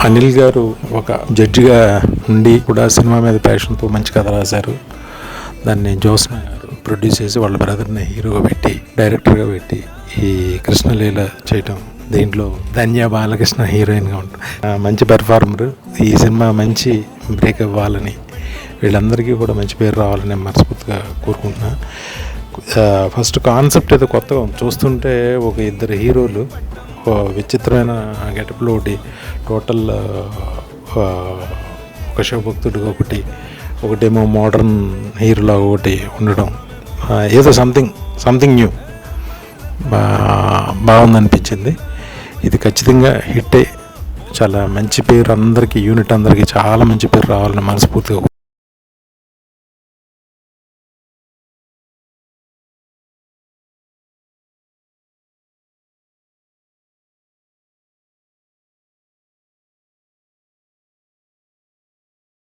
అనిల్ గారు ఒక జడ్జిగా ఉండి కూడా సినిమా మీద ప్యాషన్తో మంచి కథ రాశారు. దాన్ని జ్యోత్స్న గారు ప్రొడ్యూస్ చేసి వాళ్ళ బ్రదర్ని హీరోగా పెట్టి డైరెక్టర్గా పెట్టి ఈ కృష్ణలీల చేయటం, దీంట్లో ధన్య బాలకృష్ణ హీరోయిన్గా ఉంటుంది. మంచి పెర్ఫార్మర్. ఈ సినిమా మంచి బ్రేక్ అవ్వాలని, వీళ్ళందరికీ కూడా మంచి పేరు రావాలని మనస్ఫూర్తిగా కోరుకుంటున్నా. ఫస్ట్ కాన్సెప్ట్ ఏదో కొత్తగా చూస్తుంటే ఒక ఇద్దరు హీరోలు విచిత్రమైన గెటప్లో ఒకటి, టోటల్ ఒక శివభక్తుడిగా ఒకటేమో మోడర్న్ హీరోలా ఒకటి ఉండడం, ఏదో సంథింగ్ న్యూ బాగుందనిపించింది. ఇది ఖచ్చితంగా హిట్టే. చాలా మంచి పేరు అందరికీ, యూనిట్ అందరికీ చాలా మంచి పేరు రావాలని మనస్ఫూర్తిగా